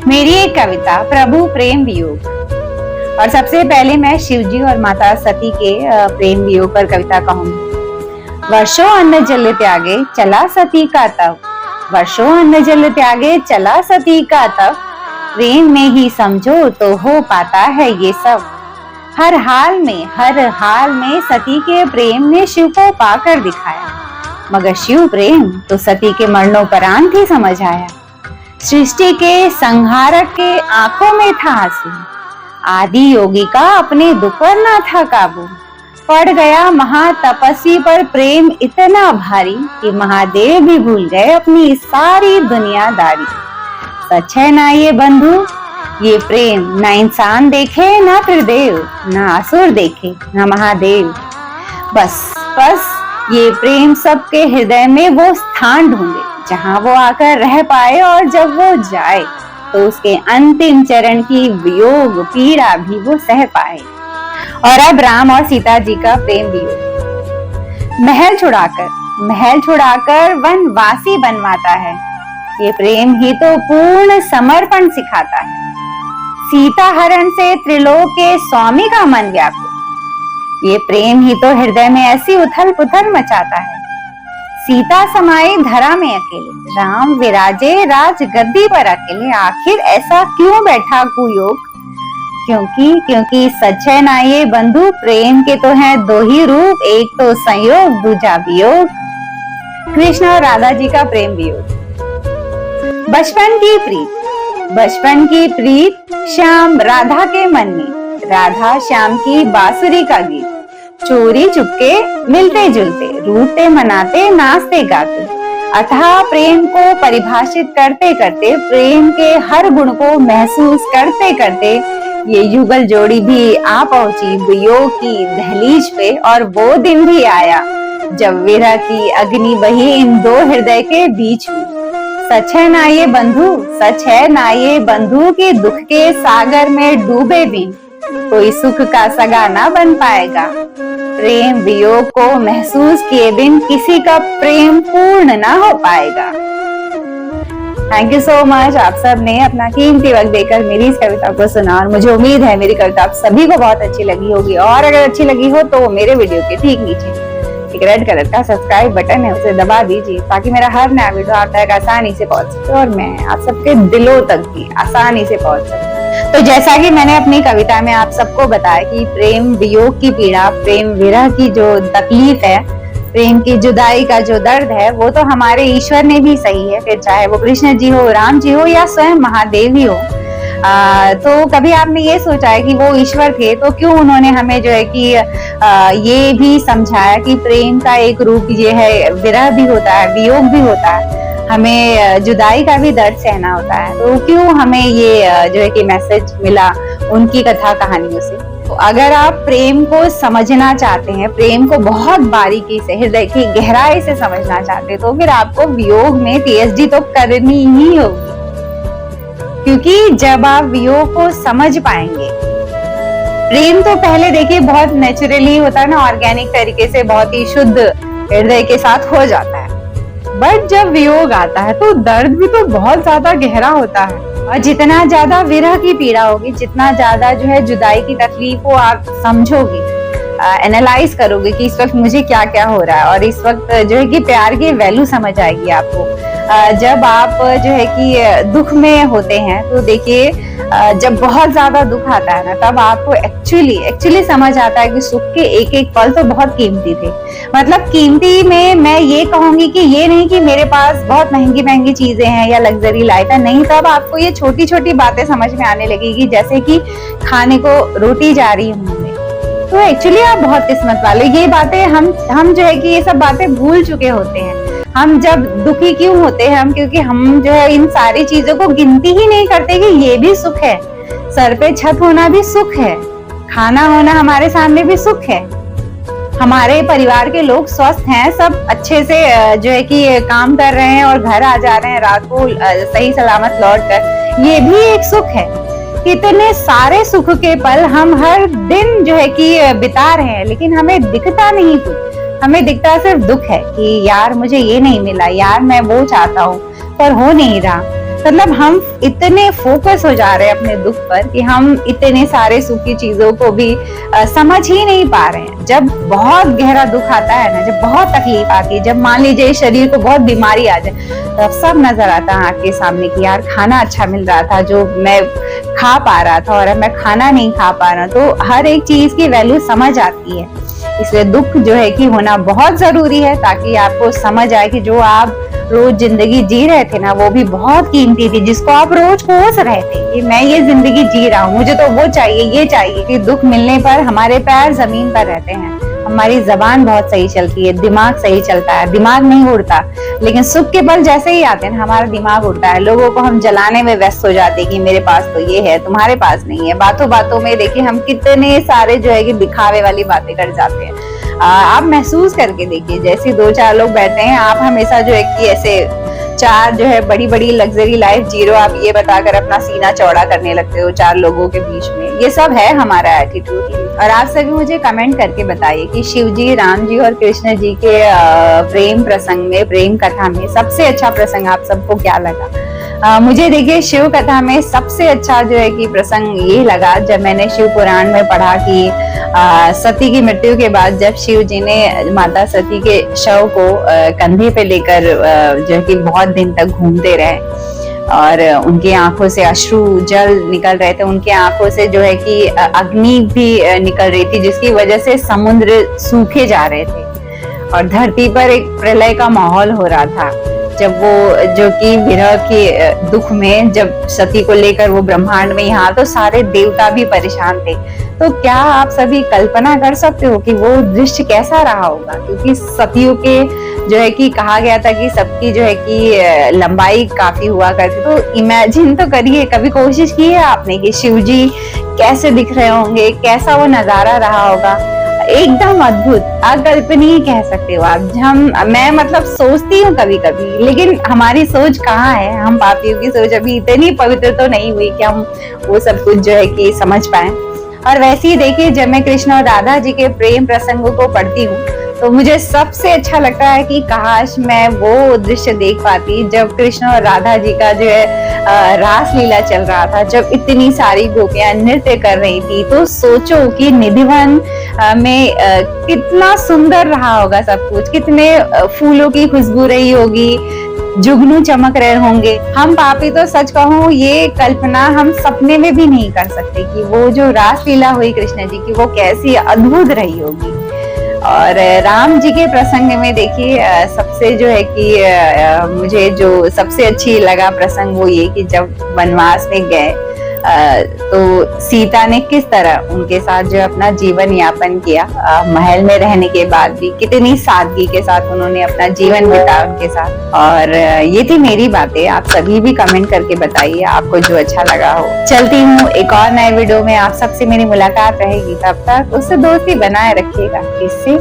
मेरी एक कविता प्रभु प्रेम वियोग। और सबसे पहले मैं शिवजी और माता सती के प्रेम वियोग पर कविता कहूंगी। वर्षों अन्न जल त्यागे चला सती का तव, वर्षों अन्न जल त्यागे चला सती का तव, प्रेम में ही समझो तो हो पाता है ये सब। हर हाल में सती के प्रेम ने शिव को पाकर दिखाया, मगर शिव प्रेम तो सती के मरणोपरांत ही समझ आया। सृष्टि के संहारक के आंखों में था आंसू, आदि योगी का अपने दुख पर ना था काबू। पड़ गया महातपस्वी पर प्रेम इतना भारी कि महादेव भी भूल गए अपनी सारी दुनियादारी। सच है ना ये बंधु ये प्रेम, ना इंसान देखे ना त्रिदेव, ना असुर देखे ना महादेव। बस ये प्रेम सबके हृदय में वो स्थान ढूंढे जहां वो आकर रह पाए, और जब वो जाए तो उसके अंतिम चरण की वियोग पीड़ा भी वो सह पाए। और अब राम और सीता जी का प्रेम वियोग। महल छुड़ाकर वनवासी बनवाता है, ये प्रेम ही तो पूर्ण समर्पण सिखाता है। सीता हरण से त्रिलोक के स्वामी का मन व्याकुल, ये प्रेम ही तो हृदय में ऐसी उथल पुथल मचाता है। सीता समाई धरा में अकेले, राम विराजे राज गद्दी पर अकेले, आखिर ऐसा क्यों बैठा कुयोग? क्योंकि सच है ना ये बंधु, प्रेम के तो हैं दो ही रूप, एक तो संयोग दूजा वियोग। कृष्ण और राधा जी का प्रेम वियोग। बचपन की प्रीत श्याम राधा के मन में, राधा श्याम की बांसुरी का गीत, चोरी चुपके मिलते जुलते, रूठते मनाते नाचते गाते। अथाह प्रेम को परिभाषित करते करते, प्रेम के हर गुण को महसूस करते करते, ये युगल जोड़ी भी आ पहुंची वियोग की दहलीज पे। और वो दिन भी आया जब विरह की अग्नि बही इन दो हृदय के बीच में। सच है ना ये बंधु कि दुख के सागर में डूबे बिन कोई सुख का सगा ना बन पाएगा। प्रेम वियोग को महसूस किए बिन किसी का प्रेम पूर्ण ना हो पाएगा। Thank you so much. आप सब ने अपना कीमती वक्त देकर मेरी इस कविता को सुना, और मुझे उम्मीद है मेरी कविता आप सभी को बहुत अच्छी लगी होगी। और अगर अच्छी लगी हो तो मेरे वीडियो के ठीक नीचे एक रेड कलर का सब्सक्राइब बटन है, उसे दबा दीजिए ताकि मेरा हर नया वीडियो आप तक आसानी से पहुंच सके और मैं आप सबके दिलों तक भी आसानी से पहुंच सके। तो जैसा कि मैंने अपनी कविता में आप सबको बताया कि प्रेम वियोग की पीड़ा, प्रेम विरह की जो तकलीफ है, प्रेम की जुदाई का जो दर्द है, वो तो हमारे ईश्वर ने भी सही है, फिर चाहे वो कृष्ण जी हो, राम जी हो या स्वयं महादेव ही हो। तो कभी आपने ये सोचा है कि वो ईश्वर थे तो क्यों उन्होंने हमें जो है कि ये भी समझाया कि प्रेम का एक रूप ये है, विरह भी होता है, वियोग भी होता है, हमें जुदाई का भी दर्द सहना होता है। तो क्यों हमें ये जो है कि मैसेज मिला उनकी कथा कहानियों से। तो अगर आप प्रेम को समझना चाहते हैं, प्रेम को बहुत बारीकी से, हृदय की गहराई से समझना चाहते हैं, तो फिर आपको वियोग में पीएचडी तो करनी ही होगी। क्योंकि जब आप वियोग को समझ पाएंगे, प्रेम तो पहले देखिए बहुत नेचुरली होता है ना, ऑर्गेनिक तरीके से बहुत ही शुद्ध हृदय के साथ हो जाता है। बट जब वियोग आता है तो दर्द भी तो बहुत ज्यादा गहरा होता है। और जितना ज्यादा विरह की पीड़ा होगी, जितना ज्यादा जो है जुदाई की तकलीफ को आप समझोगे, एनालाइज करोगे कि इस वक्त मुझे क्या क्या हो रहा है, और इस वक्त जो है कि प्यार की वैल्यू समझ आएगी आपको। जब आप जो है कि दुख में होते हैं तो देखिए जब बहुत ज्यादा दुख आता है ना, तब आपको एक्चुअली समझ आता है कि सुख के एक एक पल तो बहुत कीमती थे। मतलब कीमती में मैं ये कहूंगी कि ये नहीं कि मेरे पास बहुत महंगी चीजें हैं या लग्जरी लाइफ है, नहीं। तब आपको ये छोटी छोटी बातें समझ में आने लगेगी, जैसे कि खाने को रोटी जा रही है मुंह में, तो एक्चुअली आप बहुत किस्मत वाले। ये बातें हम जो है कि ये सब बातें भूल चुके होते हैं। हम जब दुखी क्यों होते हैं क्योंकि हम जो है इन सारी चीजों को गिनती ही नहीं करते कि ये भी सुख है, सर पे छत होना भी सुख है, खाना होना हमारे सामने भी सुख है, हमारे परिवार के लोग स्वस्थ हैं, सब अच्छे से जो है कि काम कर रहे हैं और घर आ जा रहे हैं रात को सही सलामत लौट कर, ये भी एक सुख है। कितने सारे सुख के पल हम हर दिन जो है कि बिता रहे हैं, लेकिन हमें दिखता नहीं कुछ, हमें दिखता सिर्फ दुख है कि यार मुझे ये नहीं मिला, यार मैं वो चाहता हूँ पर हो नहीं रहा। मतलब हम इतने फोकस हो जा रहे हैं अपने दुख पर कि हम इतने सारे सुख की चीजों को भी समझ ही नहीं पा रहे हैं। जब बहुत गहरा दुख आता है ना, जब बहुत तकलीफ आती है, जब मान लीजिए शरीर को बहुत बीमारी आ जाए, तब सब नजर आता है आपके सामने कि यार खाना अच्छा मिल रहा था जो मैं खा पा रहा था और अब मैं खाना नहीं खा पा रहा, तो हर एक चीज की वैल्यू समझ आती है। इसलिए दुख जो है कि होना बहुत जरूरी है, ताकि आपको समझ आए कि जो आप रोज जिंदगी जी रहे थे ना, वो भी बहुत कीमती थी, जिसको आप रोज कोस रहे थे कि मैं ये जिंदगी जी रहा हूँ, मुझे तो वो चाहिए, ये चाहिए। कि दुख मिलने पर हमारे पैर जमीन पर रहते हैं, हमारी जबान बहुत सही चलती है, दिमाग सही चलता है, दिमाग नहीं उड़ता। लेकिन सुख के पल जैसे ही आते हैं हमारा दिमाग उड़ता है, लोगों को हम जलाने में व्यस्त हो जाते हैं कि मेरे पास तो ये है, तुम्हारे पास नहीं है। बातों बातों में देखिए हम कितने सारे जो है कि दिखावे वाली बातें कर जाते हैं। आप महसूस करके देखिए, जैसे 2-4 लोग बैठे हैं, आप हमेशा जो है कि ऐसे चार जो है बड़ी बड़ी लग्जरी लाइफ जी रहे हो, आप ये बताकर अपना सीना चौड़ा करने लगते हो 4 लोगों के बीच में। ये सब है हमारा एटीट्यूड। और आप सभी मुझे कमेंट करके बताइए कि शिव जी, राम जी और कृष्ण जी के प्रेम प्रसंग में, प्रेम कथा में सबसे अच्छा प्रसंग आप सबको क्या लगा। मुझे देखिए शिव कथा में सबसे अच्छा जो है कि प्रसंग ये लगा, जब मैंने शिव पुराण में पढ़ा कि सती की मृत्यु के बाद जब शिव जी ने माता सती के शव को कंधे पे लेकर जो है कि बहुत दिन तक घूमते रहे और उनकी आंखों से अश्रु जल निकल रहे थे, उनके आंखों से जो है कि अग्नि भी निकल रही थी, जिसकी वजह से समुद्र सूखे जा रहे थे और धरती पर एक प्रलय का माहौल हो रहा था। जब वो जो कि विरह के दुख में जब सती को लेकर वो ब्रह्मांड में यहाँ, तो सारे देवता भी परेशान थे। तो क्या आप सभी कल्पना कर सकते हो कि वो दृश्य कैसा रहा होगा, क्योंकि सतियों के जो है कि कहा गया था कि सबकी जो है कि लंबाई काफी हुआ करती। तो इमेजिन तो करिए, कभी कोशिश की है आपने कि शिव जी कैसे दिख रहे होंगे, कैसा वो नजारा रहा होगा। एकदम अद्भुत, अकल्पनीय कह सकते हो आप। मैं मतलब सोचती हूँ कभी कभी, लेकिन हमारी सोच कहाँ है, हम पापियों की सोच अभी इतनी पवित्र तो नहीं हुई कि हम वो सब कुछ जो है कि समझ पाए। और वैसे ही देखिए, जब मैं कृष्ण और राधा जी के प्रेम प्रसंगों को पढ़ती हूँ तो मुझे सबसे अच्छा लगता है कि काश मैं वो दृश्य देख पाती जब कृष्ण और राधा जी का जो है रास लीला चल रहा था, जब इतनी सारी गोपियां नृत्य कर रही थी। तो सोचो कि निधिवन में कितना सुंदर रहा होगा सब कुछ, कितने फूलों की खुशबू रही होगी, जुगनू चमक रहे होंगे। हम पापी तो सच कहूँ ये कल्पना हम सपने में भी नहीं कर सकते कि वो जो रास लीला हुई कृष्ण जी की वो कैसी अद्भुत रही होगी। और राम जी के प्रसंग में देखिए सबसे जो है कि मुझे जो सबसे अच्छी लगा प्रसंग वो ये कि जब वनवास में गए तो सीता ने किस तरह उनके साथ जो अपना जीवन यापन किया, महल में रहने के बाद भी कितनी सादगी के साथ उन्होंने अपना जीवन बिताया उनके साथ। और ये थी मेरी बातें, आप सभी भी कमेंट करके बताइए आपको जो अच्छा लगा हो। चलती हूँ एक और नए वीडियो में, आप सबसे मेरी मुलाकात रहेगी, तब तक उससे दोस्ती बनाए रखिएगा। इससे